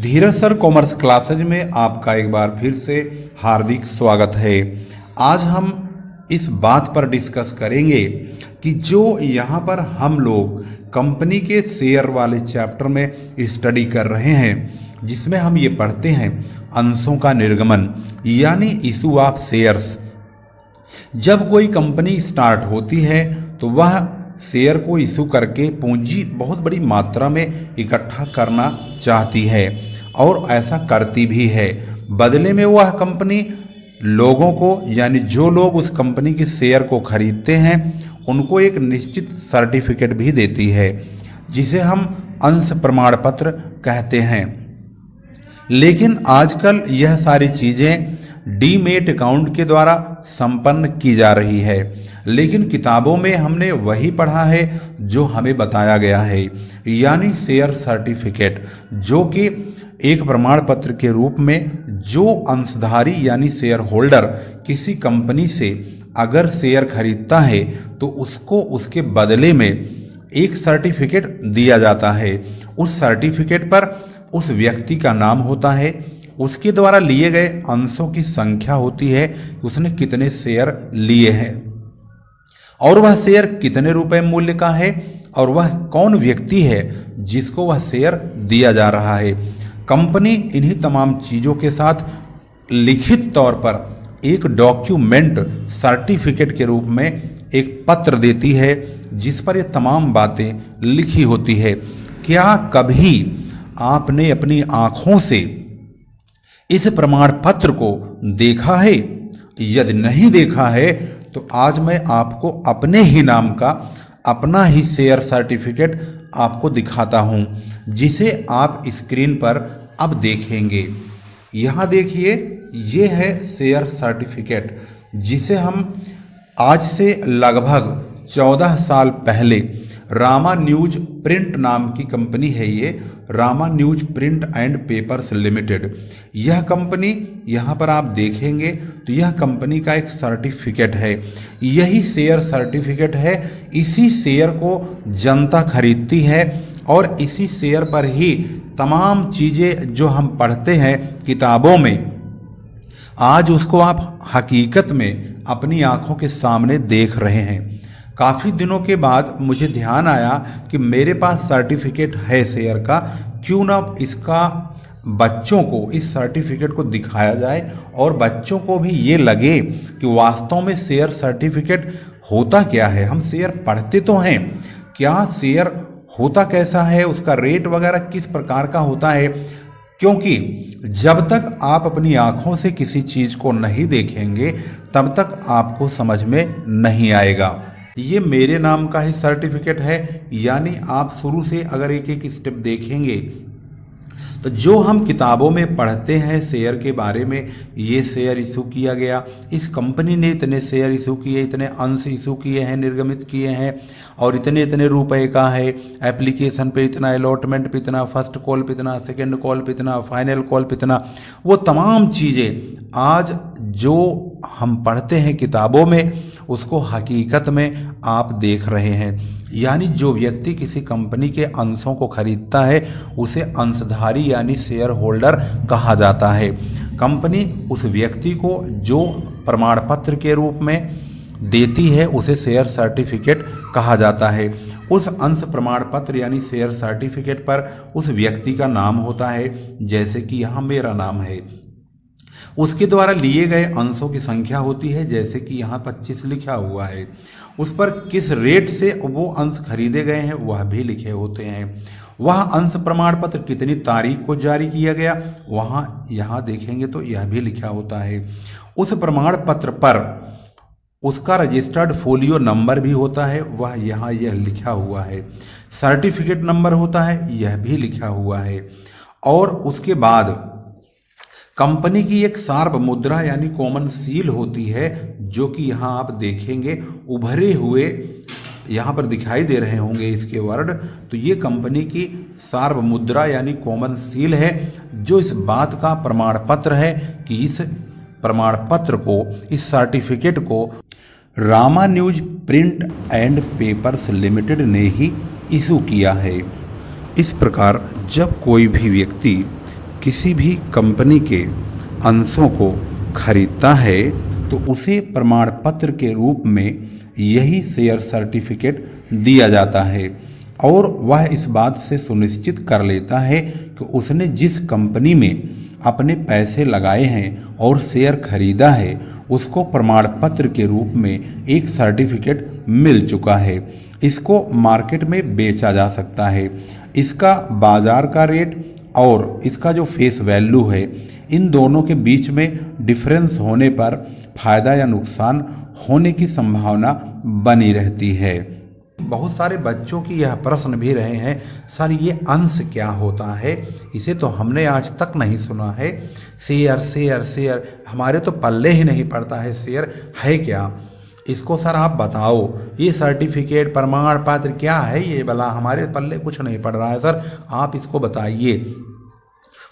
धीरज sir commerce classes में आपका एक बार फिर से हार्दिक स्वागत है। आज हम इस बात पर डिस्कस करेंगे कि जो यहाँ पर हम लोग कंपनी के शेयर वाले चैप्टर में स्टडी कर रहे हैं, जिसमें हम ये पढ़ते हैं अंशों का निर्गमन यानी इशू ऑफ शेयर्स। जब कोई कंपनी स्टार्ट होती है तो वह शेयर को इशू करके पूंजी बहुत बड़ी मात्रा में इकट्ठा करना चाहती है और ऐसा करती भी है। बदले में वह कंपनी लोगों को यानी जो लोग उस कंपनी के शेयर को खरीदते हैं उनको एक निश्चित सर्टिफिकेट भी देती है, जिसे हम अंश प्रमाण पत्र कहते हैं। लेकिन आजकल यह सारी चीज़ें डीमेट अकाउंट के द्वारा संपन्न की जा रही है, लेकिन किताबों में हमने वही पढ़ा है जो हमें बताया गया है, यानी शेयर सर्टिफिकेट, जो कि एक प्रमाण पत्र के रूप में जो अंशधारी यानी शेयर होल्डर किसी कंपनी से अगर शेयर खरीदता है तो उसको उसके बदले में एक सर्टिफिकेट दिया जाता है। उस सर्टिफिकेट पर उस व्यक्ति का नाम होता है, उसके द्वारा लिए गए अंशों की संख्या होती है, उसने कितने शेयर लिए हैं और वह शेयर कितने रुपए मूल्य का है और वह कौन व्यक्ति है जिसको वह शेयर दिया जा रहा है। कंपनी इन्हीं तमाम चीज़ों के साथ लिखित तौर पर एक डॉक्यूमेंट सर्टिफिकेट के रूप में एक पत्र देती है, जिस पर ये तमाम बातें लिखी होती है। क्या कभी आपने अपनी आँखों से इस प्रमाण पत्र को देखा है? यदि नहीं देखा है तो आज मैं आपको अपने ही नाम का अपना ही शेयर सर्टिफिकेट आपको दिखाता हूं, जिसे आप स्क्रीन पर अब देखेंगे। यहाँ देखिए, ये है शेयर सर्टिफिकेट, जिसे हम आज से लगभग 14 साल पहले रामा न्यूज प्रिंट नाम की कंपनी है, ये Rama news print and papers limited. यह कंपनी यहाँ पर आप देखेंगे तो यह कंपनी का एक सर्टिफिकेट है, यही शेयर सर्टिफिकेट है। इसी शेयर को जनता खरीदती है और इसी शेयर पर ही तमाम चीज़ें जो हम पढ़ते हैं किताबों में, आज उसको आप हकीकत में अपनी आंखों के सामने देख रहे हैं। काफ़ी दिनों के बाद मुझे ध्यान आया कि मेरे पास सर्टिफिकेट है शेयर का, क्यों ना इसका बच्चों को इस सर्टिफिकेट को दिखाया जाए और बच्चों को भी ये लगे कि वास्तव में शेयर सर्टिफिकेट होता क्या है। हम शेयर पढ़ते तो हैं, क्या शेयर होता कैसा है, उसका रेट वगैरह किस प्रकार का होता है, क्योंकि जब तक आप अपनी आँखों से किसी चीज़ को नहीं देखेंगे तब तक आपको समझ में नहीं आएगा। ये मेरे नाम का ही सर्टिफिकेट है, यानी आप शुरू से अगर एक एक स्टेप देखेंगे तो जो हम किताबों में पढ़ते हैं शेयर के बारे में, ये शेयर इशू किया गया, इस कंपनी ने इतने शेयर इशू किए, इतने अंश इशू किए हैं, निर्गमित किए हैं और इतने इतने रुपए का है, एप्लीकेशन पे इतना, अलॉटमेंट पे इतना, फर्स्ट कॉल पे इतना, सेकंड कॉल पे इतना, फाइनल कॉल पे इतना, वो तमाम चीज़ें आज जो हम पढ़ते हैं किताबों में उसको हकीकत में आप देख रहे हैं। यानी जो व्यक्ति किसी कंपनी के अंशों को खरीदता है उसे अंशधारी यानी शेयर होल्डर कहा जाता है। कंपनी उस व्यक्ति को जो प्रमाण पत्र के रूप में देती है उसे शेयर सर्टिफिकेट कहा जाता है। उस अंश प्रमाण पत्र यानी शेयर सर्टिफिकेट पर उस व्यक्ति का नाम होता है, जैसे कि यहाँ मेरा नाम है। उसके द्वारा लिए गए अंशों की संख्या होती है, जैसे कि यहाँ 25 लिखा हुआ है। उस पर किस रेट से वो अंश खरीदे गए हैं वह भी लिखे होते हैं। वह अंश प्रमाण पत्र कितनी तारीख को जारी किया गया वहाँ यहाँ देखेंगे तो यह भी लिखा होता है। उस प्रमाण पत्र पर उसका रजिस्टर्ड फोलियो नंबर भी होता है, वह यहाँ यह लिखा हुआ है। सर्टिफिकेट नंबर होता है, यह भी लिखा हुआ है। और उसके बाद कंपनी की एक सार्व मुद्रा यानी कॉमन सील होती है, जो कि यहाँ आप देखेंगे उभरे हुए यहाँ पर दिखाई दे रहे होंगे इसके वर्ड। तो ये कंपनी की सार्व मुद्रा यानी कॉमन सील है, जो इस बात का प्रमाण पत्र है कि इस प्रमाण पत्र को, इस सर्टिफिकेट को Rama news print and papers limited ने ही इशू किया है। इस प्रकार जब कोई भी व्यक्ति किसी भी कंपनी के अंशों को खरीदता है तो उसे प्रमाण पत्र के रूप में यही शेयर सर्टिफिकेट दिया जाता है और वह इस बात से सुनिश्चित कर लेता है कि उसने जिस कंपनी में अपने पैसे लगाए हैं और शेयर खरीदा है उसको प्रमाण पत्र के रूप में एक सर्टिफिकेट मिल चुका है। इसको मार्केट में बेचा जा सकता है। इसका बाज़ार का रेट और इसका जो फेस वैल्यू है, इन दोनों के बीच में डिफरेंस होने पर फ़ायदा या नुकसान होने की संभावना बनी रहती है। बहुत सारे बच्चों की यह प्रश्न भी रहे हैं, सर ये अंश क्या होता है, इसे तो हमने आज तक नहीं सुना है। शेयर शेयर शेयर हमारे तो पल्ले ही नहीं पड़ता है, शेयर है क्या, इसको सर आप बताओ। ये सर्टिफिकेट प्रमाण पत्र क्या है ये भला, हमारे पल्ले कुछ नहीं पड़ रहा है सर, आप इसको बताइए।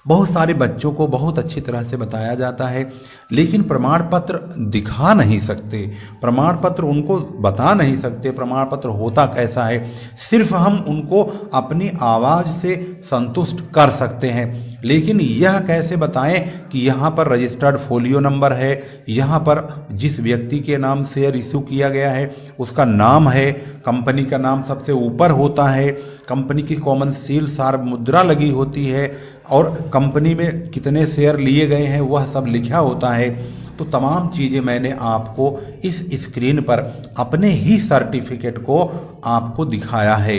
बहुत सारे बच्चों को बहुत अच्छी तरह से बताया जाता है, लेकिन प्रमाण पत्र दिखा नहीं सकते, प्रमाण पत्र उनको बता नहीं सकते प्रमाण पत्र होता कैसा है। सिर्फ हम उनको अपनी आवाज़ से संतुष्ट कर सकते हैं, लेकिन यह कैसे बताएं कि यहाँ पर रजिस्टर्ड फोलियो नंबर है, यहाँ पर जिस व्यक्ति के नाम शेयर इशू किया गया है उसका नाम है, कंपनी का नाम सबसे ऊपर होता है, कंपनी की कॉमन सील सार्व मुद्रा लगी होती है और कंपनी में कितने शेयर लिए गए हैं वह सब लिखा होता है। तो तमाम चीज़ें मैंने आपको इस स्क्रीन पर अपने ही सर्टिफिकेट को आपको दिखाया है।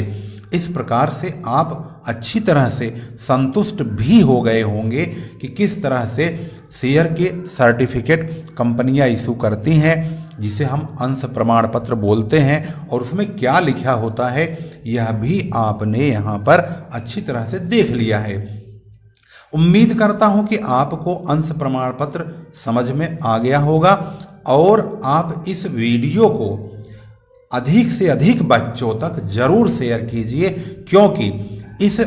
इस प्रकार से आप अच्छी तरह से संतुष्ट भी हो गए होंगे कि किस तरह से शेयर के सर्टिफिकेट कंपनियां इशू करती हैं, जिसे हम अंश प्रमाण पत्र बोलते हैं, और उसमें क्या लिखा होता है यह भी आपने यहाँ पर अच्छी तरह से देख लिया है। उम्मीद करता हूँ कि आपको अंश प्रमाण पत्र समझ में आ गया होगा और आप इस वीडियो को अधिक से अधिक बच्चों तक जरूर शेयर कीजिए, क्योंकि इस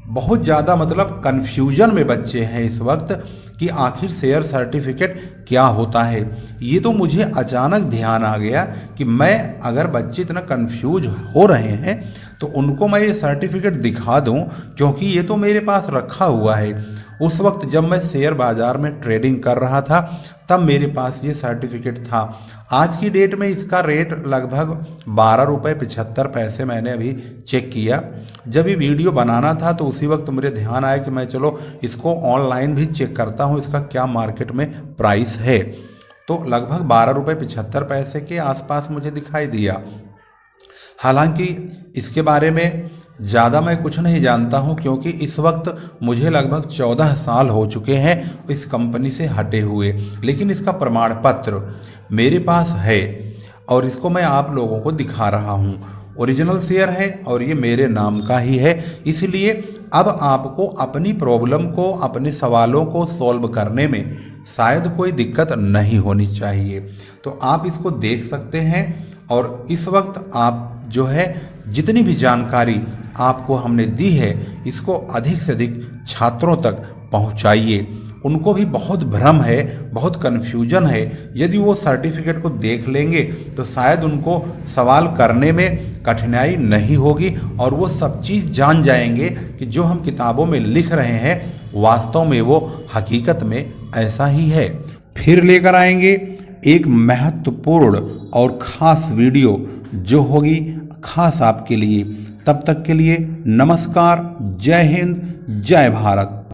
बहुत ज़्यादा मतलब कन्फ्यूजन में बच्चे हैं इस वक्त कि आखिर शेयर सर्टिफिकेट क्या होता है। ये तो मुझे अचानक ध्यान आ गया कि मैं अगर बच्चे इतना कन्फ्यूज हो रहे हैं तो उनको मैं ये सर्टिफिकेट दिखा दूं, क्योंकि ये तो मेरे पास रखा हुआ है। उस वक्त जब मैं शेयर बाज़ार में ट्रेडिंग कर रहा था तब मेरे पास ये सर्टिफिकेट था। आज की डेट में इसका रेट लगभग 12 रुपये 75 पैसे मैंने अभी चेक किया। जब ये वीडियो बनाना था तो उसी वक्त मेरे ध्यान आया कि मैं चलो इसको ऑनलाइन भी चेक करता हूँ इसका क्या मार्केट में प्राइस है। तो लगभग 12 रुपये 75 पैसे के आसपास मुझे दिखाई दिया। हालांकि इसके बारे में ज़्यादा मैं कुछ नहीं जानता हूं, क्योंकि इस वक्त मुझे लगभग 14 साल हो चुके हैं इस कंपनी से हटे हुए, लेकिन इसका प्रमाण पत्र मेरे पास है और इसको मैं आप लोगों को दिखा रहा हूं। ओरिजिनल शेयर है और ये मेरे नाम का ही है, इसलिए अब आपको अपनी प्रॉब्लम को, अपने सवालों को सॉल्व करने में शायद कोई दिक्कत नहीं होनी चाहिए। तो आप इसको देख सकते हैं और इस वक्त आप जो है जितनी भी जानकारी आपको हमने दी है इसको अधिक से अधिक छात्रों तक पहुंचाइए। उनको भी बहुत भ्रम है, बहुत कन्फ्यूजन है। यदि वो सर्टिफिकेट को देख लेंगे तो शायद उनको सवाल करने में कठिनाई नहीं होगी और वो सब चीज़ जान जाएंगे कि जो हम किताबों में लिख रहे हैं वास्तव में वो हकीकत में ऐसा ही है। फिर लेकर आएंगे एक महत्वपूर्ण और ख़ास वीडियो जो होगी खास आपके लिए। तब तक के लिए नमस्कार, जय हिंद, जय भारत।